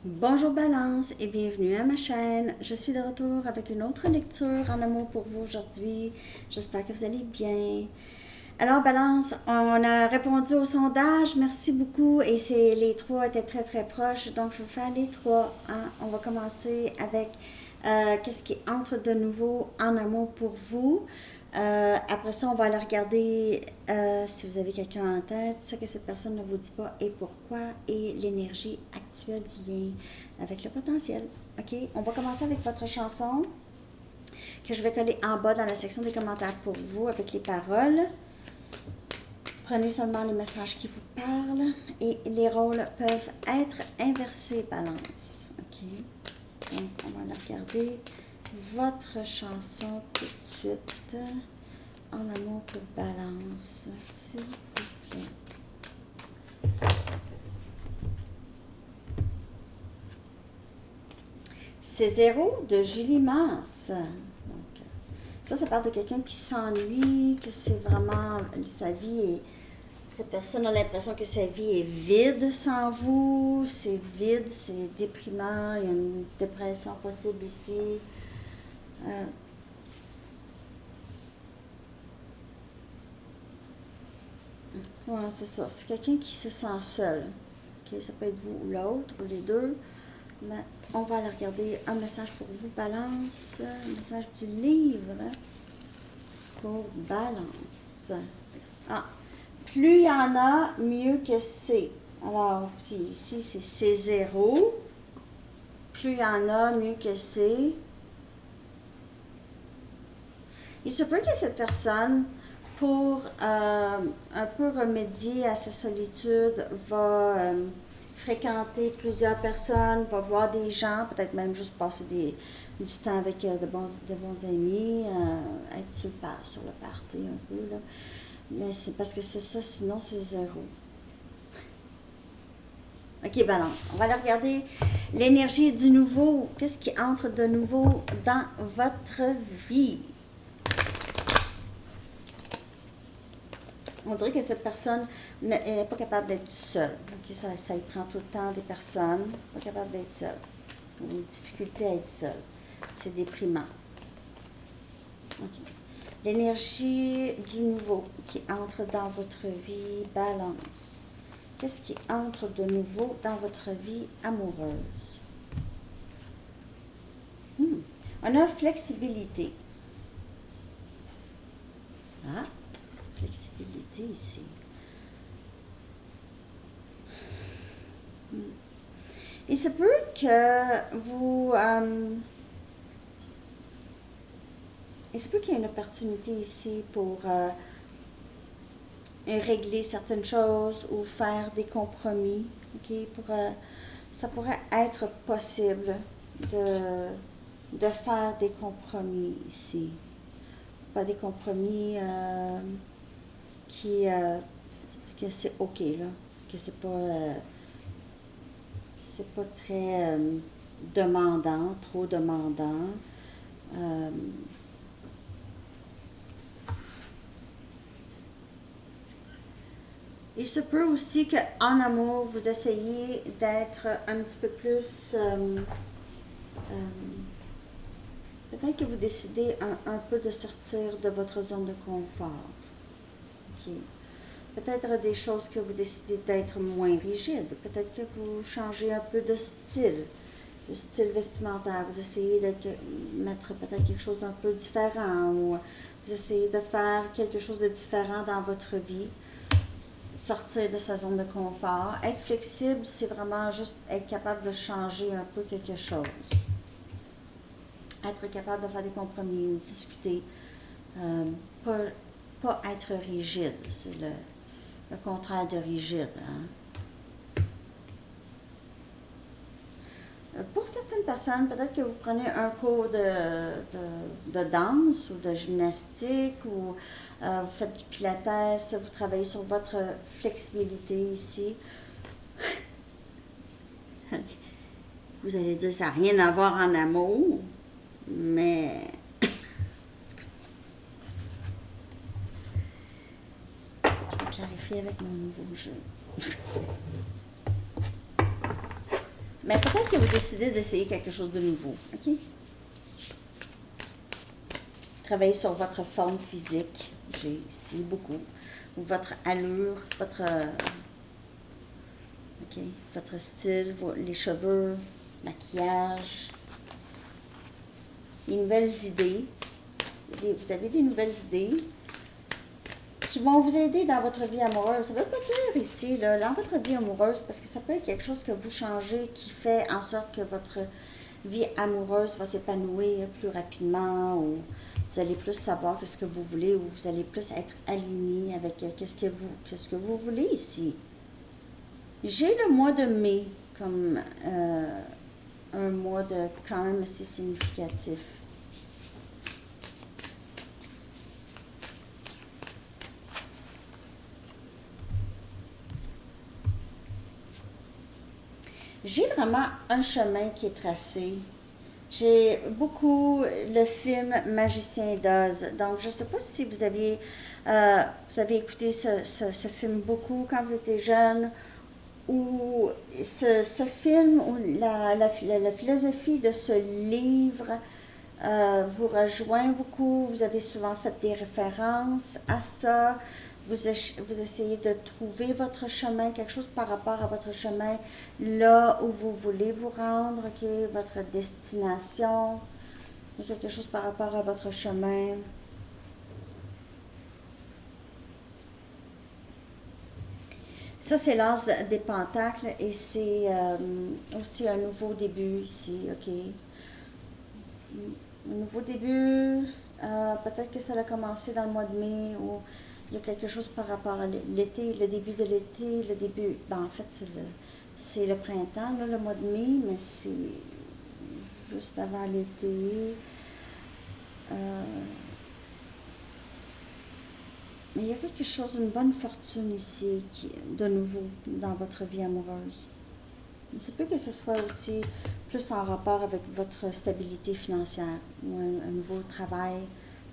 Bonjour Balance et bienvenue à ma chaîne. Je suis de retour avec une autre lecture en amour pour vous aujourd'hui. J'espère que vous allez bien. Alors Balance, on a répondu au sondage, merci beaucoup et les trois étaient très très proches, donc je vais faire les trois. On va commencer avec qu'est-ce qui entre de nouveau en amour pour vous. Après ça, on va aller regarder si vous avez quelqu'un en tête, ce que cette personne ne vous dit pas et pourquoi, et l'énergie actuelle du lien avec le potentiel. OK? On va commencer avec votre chanson que je vais coller en bas dans la section des commentaires pour vous avec les paroles. Prenez seulement les messages qui vous parlent et les rôles peuvent être inversés, Balance. OK? Donc, on va aller regarder votre chanson tout de suite. En amour pour Balance, s'il vous plaît. C'est zéro de Julie Masse. Donc, ça parle de quelqu'un qui s'ennuie, que c'est vraiment sa vie est. Cette personne a l'impression que sa vie est vide sans vous, c'est vide, c'est déprimant, il y a une dépression possible ici. Ouais, c'est ça. C'est quelqu'un qui se sent seul. Okay, ça peut être vous ou l'autre, ou les deux. Mais on va aller regarder un message pour vous, Balance. Un message du livre pour Balance. Plus il y en a, mieux que c'est. Alors, ici, c'est C0. Plus il y en a, mieux que c'est. Il se peut que cette personne, pour un peu remédier à sa solitude, va fréquenter plusieurs personnes, va voir des gens, peut-être même juste passer du temps avec de bons amis, être sur le party un peu, là. Mais c'est parce que c'est ça, sinon c'est zéro. OK, Balance. On va aller regarder l'énergie du nouveau. Qu'est-ce qui entre de nouveau dans votre vie? On dirait que cette personne n'est pas capable d'être seule. Okay, ça y prend tout le temps des personnes, pas capable d'être seule. Une difficulté à être seule. C'est déprimant. Okay. L'énergie du nouveau qui entre dans votre vie, Balance. Qu'est-ce qui entre de nouveau dans votre vie amoureuse? On a flexibilité. Flexibilité ici. Il se peut que vous... il se peut qu'il y ait une opportunité ici pour régler certaines choses ou faire des compromis. Okay? Ça pourrait être possible de faire des compromis ici. Pas des compromis que c'est OK, là. Que c'est pas très demandant, trop demandant. Il se peut aussi qu'en amour, vous essayez d'être un petit peu plus... peut-être que vous décidez un peu de sortir de votre zone de confort. Okay. Peut-être des choses que vous décidez d'être moins rigide. Peut-être que vous changez un peu de style vestimentaire. Vous essayez de mettre peut-être quelque chose d'un peu différent ou vous essayez de faire quelque chose de différent dans votre vie. Sortir de sa zone de confort. Être flexible, c'est vraiment juste être capable de changer un peu quelque chose. Être capable de faire des compromis ou discuter. Pas être rigide. C'est le contraire de rigide. Pour certaines personnes, peut-être que vous prenez un cours de danse ou de gymnastique ou vous faites du pilates, vous travaillez sur votre flexibilité ici. Vous allez dire, ça n'a rien à voir en amour, mais... Je vais clarifier avec mon nouveau jeu. Mais peut-être que vous décidez d'essayer quelque chose de nouveau, OK? Travaillez sur votre forme physique, j'ai ici beaucoup, ou votre allure, OK, votre style, les cheveux, maquillage, les nouvelles idées. Vous avez des nouvelles idées qui vont vous aider dans votre vie amoureuse. Ça ne veut pas dire ici, là, dans votre vie amoureuse, parce que ça peut être quelque chose que vous changez qui fait en sorte que votre vie amoureuse va s'épanouir plus rapidement, ou vous allez plus savoir ce que vous voulez, ou vous allez plus être aligné avec qu'est-ce que vous voulez ici. J'ai le mois de mai comme un mois de quand même assez significatif. J'ai vraiment un chemin qui est tracé. J'ai beaucoup le film Magicien d'Oz. Donc, je ne sais pas si vous avez écouté ce film beaucoup quand vous étiez jeune, ou ce film, ou la philosophie de ce livre vous rejoint beaucoup. Vous avez souvent fait des références à ça. Vous essayez de trouver votre chemin, quelque chose par rapport à votre chemin, là où vous voulez vous rendre, ok, votre destination. Il y a quelque chose par rapport à votre chemin. Ça, c'est l'as des pentacles et c'est aussi un nouveau début ici, ok. Un nouveau début, peut-être que ça a commencé dans le mois de mai, ou il y a quelque chose par rapport à l'été, le début de l'été, le début, ben en fait c'est le printemps, là, le mois de mai, mais c'est juste avant l'été. Mais il y a quelque chose, une bonne fortune ici, de nouveau, dans votre vie amoureuse. Il se peut que ce soit aussi plus en rapport avec votre stabilité financière, ou un nouveau travail.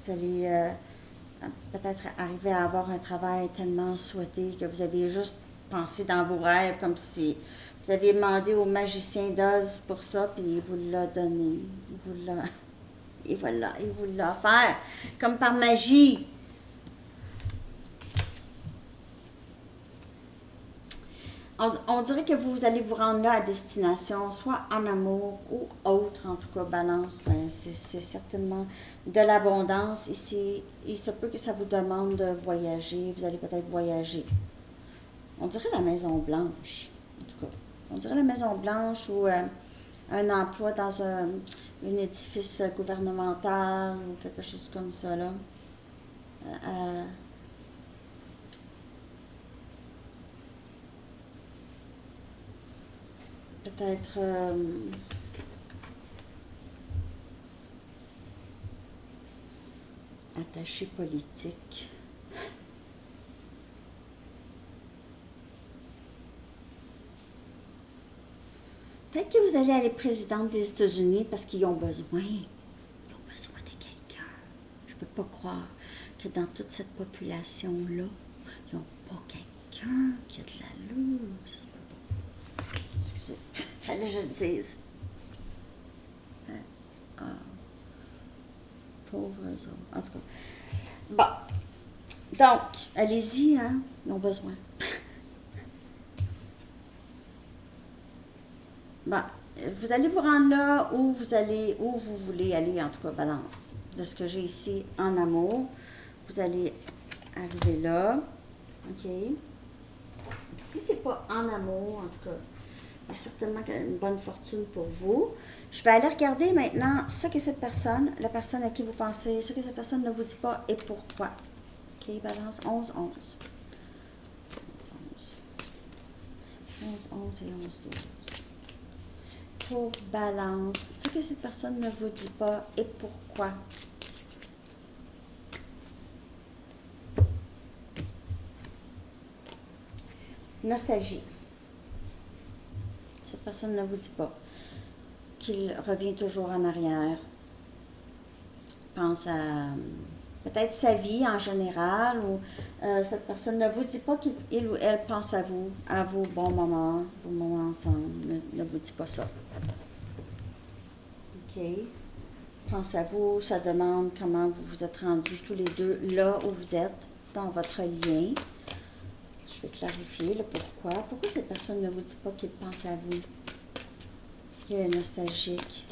Vous allez peut-être arriver à avoir un travail tellement souhaité que vous avez juste pensé dans vos rêves, comme si vous aviez demandé au magicien d'Oz pour ça, puis il vous l'a donné. Il vous l'a offert, comme par magie. On dirait que vous allez vous rendre là à destination, soit en amour ou autre, en tout cas, balance. Ben, c'est certainement de l'abondance ici. Il se peut que ça vous demande de voyager. Vous allez peut-être voyager. On dirait la Maison Blanche, en tout cas. On dirait la Maison Blanche, ou un emploi dans un édifice gouvernemental, ou quelque chose comme ça, là. Peut-être attaché politique. Peut-être que vous allez aller présidente des États-Unis parce qu'ils ont besoin. Ils ont besoin de quelqu'un. Je ne peux pas croire que dans toute cette population-là, ils n'ont pas quelqu'un qui a de l'allure. Ça se peut pas. Excusez, fallait que je le dise. Pauvres autres. En tout cas. Bon. Donc, allez-y, hein. Ils ont besoin. Bon. Vous allez vous rendre là où vous voulez aller, en tout cas, balance. De ce que j'ai ici en amour. Vous allez arriver là. OK. Si c'est pas en amour, en tout cas, il y a certainement une bonne fortune pour vous. Je vais aller regarder maintenant ce que cette personne, la personne à qui vous pensez, ce que cette personne ne vous dit pas et pourquoi. OK, balance 11, 11. 11, 11. 11, 11 et 11, 12. Pour balance, ce que cette personne ne vous dit pas et pourquoi. Nostalgie. Cette personne ne vous dit pas qu'il revient toujours en arrière. Pense à peut-être sa vie en général, ou cette personne ne vous dit pas qu'il ou elle pense à vos moments ensemble, ne vous dit pas ça. OK. Pense à vous, ça demande comment vous vous êtes rendus tous les deux là où vous êtes, dans votre lien. Je vais clarifier le pourquoi. Pourquoi cette personne ne vous dit pas qu'il pense à vous, qu'il est nostalgique?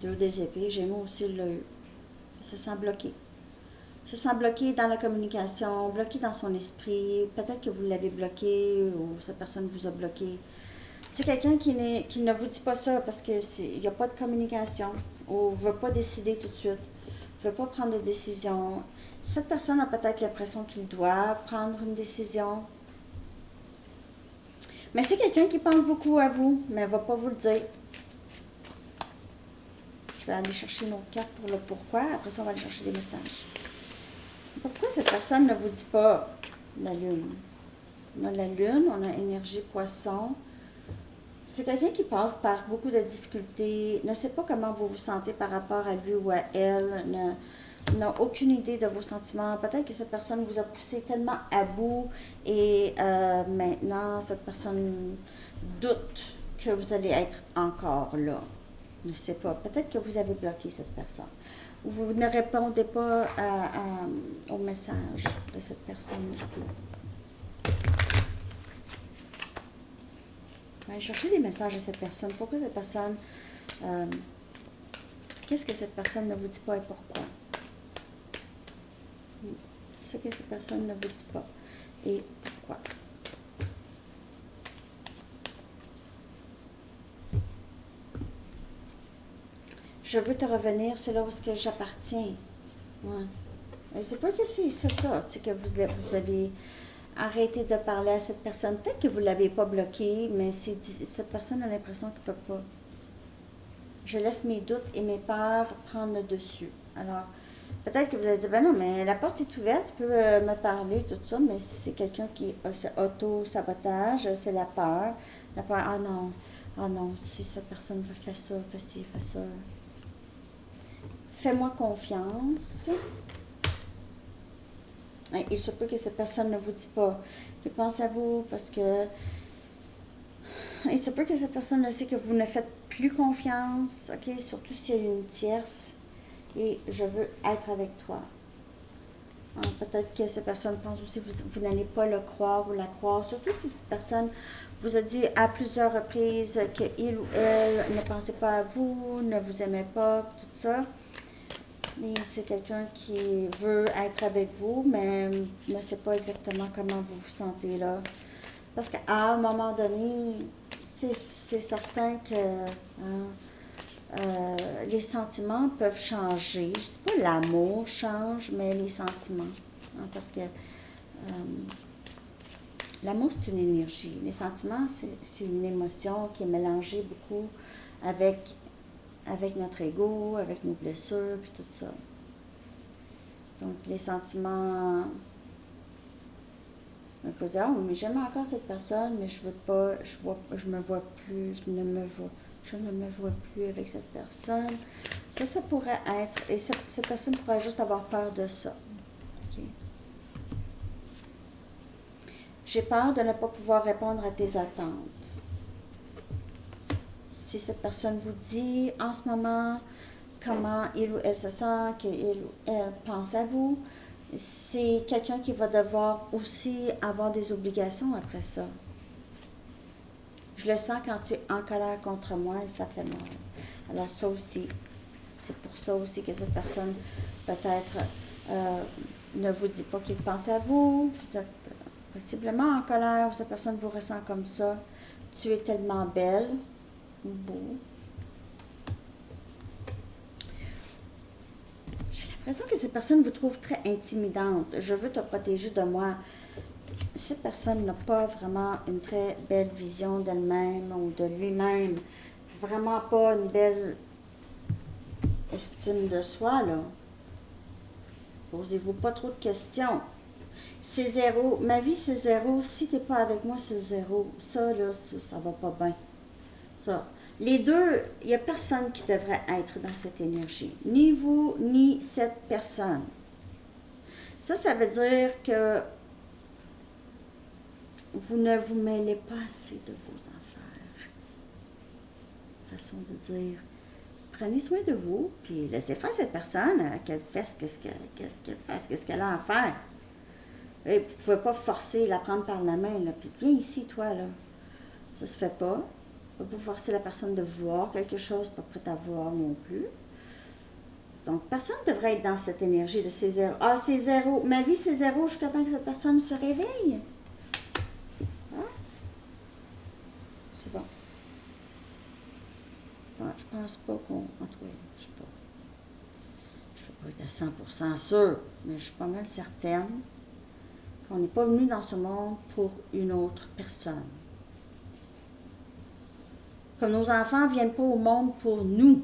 Deux des épées, Gémeaux aussi l'a eu. Ça se sent bloqué. Se sent bloqué dans la communication, bloqué dans son esprit. Peut-être que vous l'avez bloqué ou cette personne vous a bloqué. C'est quelqu'un qui ne vous dit pas ça parce qu'il n'y a pas de communication ou ne veut pas décider tout de suite, ne veut pas prendre de décision. Cette personne a peut-être l'impression qu'il doit prendre une décision. Mais c'est quelqu'un qui pense beaucoup à vous, mais elle ne va pas vous le dire. Je vais aller chercher nos cartes pour le pourquoi. Après ça, on va aller chercher des messages. Pourquoi cette personne ne vous dit pas la lune? On a la lune, on a énergie poisson. C'est quelqu'un qui passe par beaucoup de difficultés, ne sait pas comment vous vous sentez par rapport à lui ou à elle, n'a aucune idée de vos sentiments. Peut-être que cette personne vous a poussé tellement à bout et maintenant, cette personne doute que vous allez être encore là. Je ne sais pas. Peut-être que vous avez bloqué cette personne. Ou vous ne répondez pas au message de cette personne du tout. Allez chercher des messages de cette personne. Pourquoi cette personne... qu'est-ce que cette personne ne vous dit pas et pourquoi? Ce que cette personne ne vous dit pas et pourquoi? Je veux te revenir, c'est là où est-ce que j'appartiens. Ouais. C'est pas que c'est ça, c'est que vous avez arrêté de parler à cette personne. Peut-être que vous ne l'avez pas bloqué, mais cette personne a l'impression qu'elle ne peut pas. Je laisse mes doutes et mes peurs prendre le dessus. Alors, peut-être que vous allez dire, ben non, mais la porte est ouverte, tu peux me parler, tout ça, mais c'est quelqu'un qui a ce auto-sabotage, c'est la peur. La peur, ah non, si cette personne fait ça, fait ci, fait ça. Fais-moi confiance. Il se peut que cette personne ne vous dit pas qu'il pense à vous parce que il se peut que cette personne ne sait que vous ne faites plus confiance, ok? Surtout s'il y a une tierce et je veux être avec toi. Peut-être que cette personne pense aussi que vous n'allez pas le croire ou la croire, surtout si cette personne vous a dit à plusieurs reprises qu'il ou elle ne pensait pas à vous, ne vous aimait pas, tout ça. Mais c'est quelqu'un qui veut être avec vous, mais ne sait pas exactement comment vous vous sentez là. Parce qu'à un moment donné, c'est certain que les sentiments peuvent changer. Je ne dis pas l'amour change, mais les sentiments. Parce que l'amour, c'est une énergie. Les sentiments, c'est une émotion qui est mélangée beaucoup avec notre ego, avec nos blessures, puis tout ça. Donc, les sentiments... On peut dire, oh, mais j'aime encore cette personne, mais je veux pas, je me vois plus, je ne me vois plus avec cette personne. Ça pourrait être, et cette personne pourrait juste avoir peur de ça. Okay. J'ai peur de ne pas pouvoir répondre à tes attentes. Si cette personne vous dit en ce moment comment il ou elle se sent, qu'il ou elle pense à vous, c'est quelqu'un qui va devoir aussi avoir des obligations après ça. Je le sens quand tu es en colère contre moi et ça fait mal. Alors ça aussi, c'est pour ça aussi que cette personne peut-être ne vous dit pas qu'il pense à vous. Vous êtes possiblement en colère ou cette personne vous ressent comme ça. Tu es tellement belle ou beau. J'ai l'impression que cette personne vous trouve très intimidante. Je veux te protéger de moi. Cette personne n'a pas vraiment une très belle vision d'elle-même ou de lui-même. Vraiment pas une belle estime de soi, là. Posez-vous pas trop de questions. C'est zéro. Ma vie, c'est zéro. Si t'es pas avec moi, c'est zéro. Ça, là, ça va pas bien. Ça. Les deux, il n'y a personne qui devrait être dans cette énergie. Ni vous, ni cette personne. Ça veut dire que vous ne vous mêlez pas assez de vos affaires. Façon de dire. Prenez soin de vous, puis laissez faire cette personne, qu'elle fasse qu'est-ce qu'elle a à faire. Et vous ne pouvez pas forcer, la prendre par la main, là, puis viens ici, toi, là. Ça se fait pas. Vous ne pouvez pas forcer la personne de voir quelque chose, pas prête à voir non plus. Donc, personne ne devrait être dans cette énergie de c'est zéro. Ah, c'est zéro. Ma vie, c'est zéro jusqu'à temps que cette personne se réveille. Hein? C'est bon. Je pense pas qu'on... En tout cas, je ne peux pas être à 100% sûre, mais je suis pas mal certaine qu'on n'est pas venu dans ce monde pour une autre personne. Comme nos enfants ne viennent pas au monde pour nous.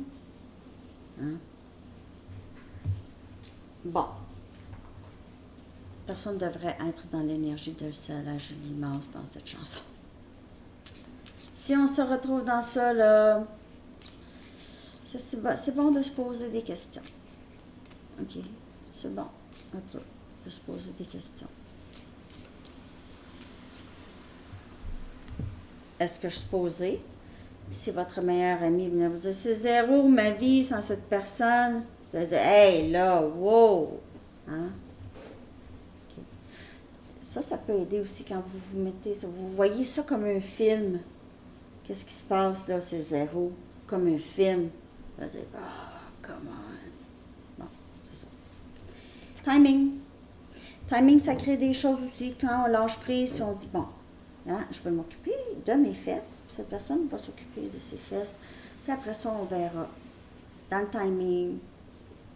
Hein? Bon. Personne ne devrait être dans l'énergie d'un seul à Julie Mance dans cette chanson. Si on se retrouve dans ça, là, c'est bon de se poser des questions. OK? C'est bon, un peu, de se poser des questions. Est-ce que je suis posée? Si votre meilleur ami venait vous dire, c'est zéro ma vie sans cette personne, vous allez dire, hey, là, wow! Hein? Okay. Ça peut aider aussi quand vous vous mettez ça. Vous voyez ça comme un film. Qu'est-ce qui se passe là? C'est zéro. Comme un film. Vous allez dire, come on. Bon, c'est ça. Timing. Timing, ça crée des choses aussi. Quand on lâche prise, puis on se dit, bon, hein, je vais m'occuper de mes fesses, puis cette personne va s'occuper de ses fesses, puis après ça, on verra. Dans le timing,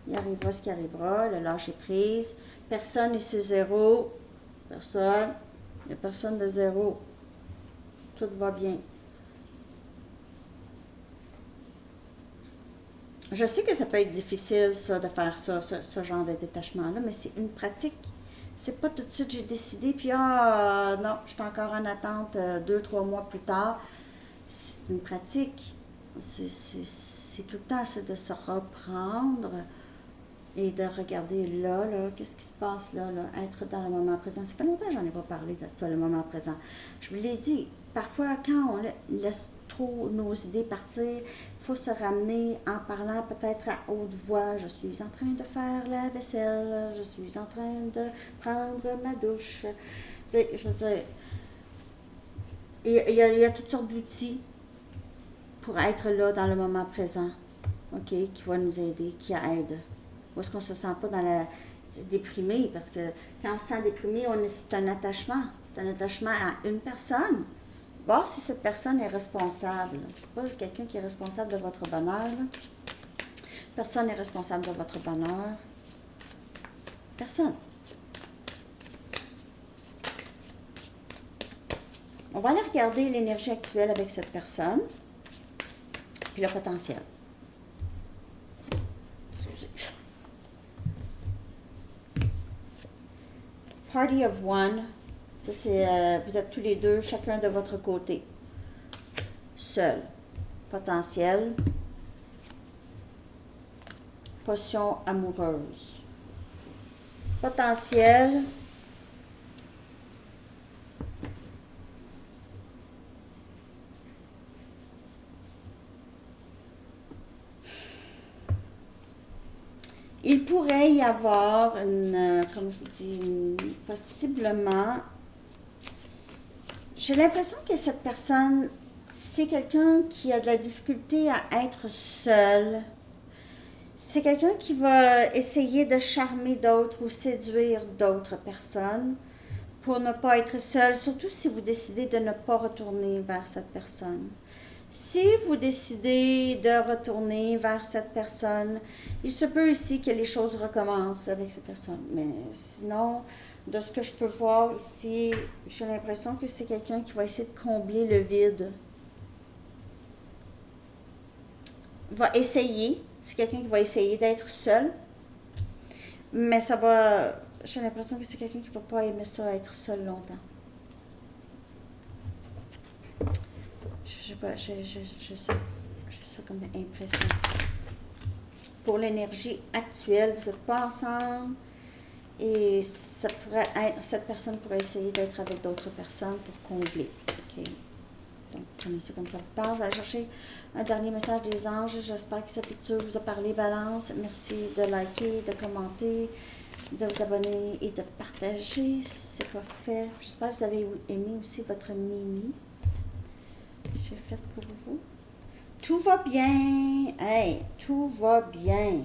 il arrivera ce qui arrivera, le lâcher prise. Personne ici zéro. Personne. Il n'y a personne de zéro. Tout va bien. Je sais que ça peut être difficile, ça, de faire ça, ce genre de détachement-là, mais c'est une pratique. C'est pas tout de suite j'ai décidé, puis non, je suis encore en attente 2-3 mois plus tard. C'est une pratique. C'est tout le temps ça, de se reprendre et de regarder là, qu'est-ce qui se passe là, être dans le moment présent. Ça fait longtemps que j'en ai pas parlé de ça, le moment présent. Je vous l'ai dit, parfois quand on laisse trop nos idées partir, il faut se ramener en parlant peut-être à haute voix. Je suis en train de faire la vaisselle, je suis en train de prendre ma douche. Je veux dire, il y a toutes sortes d'outils pour être là dans le moment présent, OK, qui va nous aider, qui aide. Où est-ce qu'on ne se sent pas dans la déprimé, parce que quand on se sent déprimé, c'est un attachement. C'est un attachement à une personne. Voir si cette personne est responsable. C'est pas quelqu'un qui est responsable de votre bonheur. Là. Personne n'est responsable de votre bonheur. Personne. On va aller regarder l'énergie actuelle avec cette personne, puis le potentiel. Party of one, ça c'est, vous êtes tous les deux, chacun de votre côté. Seul. Potentiel. Potion amoureuse. Potentiel. Il pourrait y avoir comme je vous dis, possiblement, j'ai l'impression que cette personne, c'est quelqu'un qui a de la difficulté à être seul. C'est quelqu'un qui va essayer de charmer d'autres ou séduire d'autres personnes pour ne pas être seul, surtout si vous décidez de ne pas retourner vers cette personne. Si vous décidez de retourner vers cette personne, il se peut aussi que les choses recommencent avec cette personne. Mais sinon, de ce que je peux voir ici, j'ai l'impression que c'est quelqu'un qui va essayer de combler le vide. Va essayer, c'est quelqu'un qui va essayer d'être seul, mais ça va j'ai l'impression que c'est quelqu'un qui ne va pas aimer ça, être seul longtemps. Je sais pas, j'ai ça comme impression. Pour l'énergie actuelle, vous n'êtes pas ensemble et ça pourrait être, cette personne pourrait essayer d'être avec d'autres personnes pour combler. OK? Donc, prenez ça comme ça vous parle. Je vais aller chercher un dernier message des anges. J'espère que cette lecture vous a parlé, Balance. Merci de liker, de commenter, de vous abonner et de partager. C'est pas fait. J'espère que vous avez aimé aussi votre mini. J'ai fait pour vous. Tout va bien. Hey, tout va bien.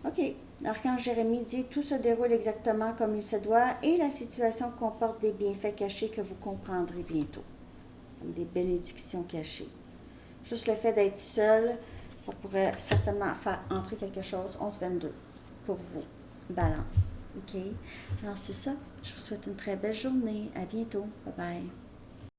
OK. L'archange Jérémie dit « Tout se déroule exactement comme il se doit et la situation comporte des bienfaits cachés que vous comprendrez bientôt. » Comme des bénédictions cachées. Juste le fait d'être seul, ça pourrait certainement faire entrer quelque chose. 11-22 pour vous. Balance. OK? Alors c'est ça. Je vous souhaite une très belle journée. À bientôt. Bye bye.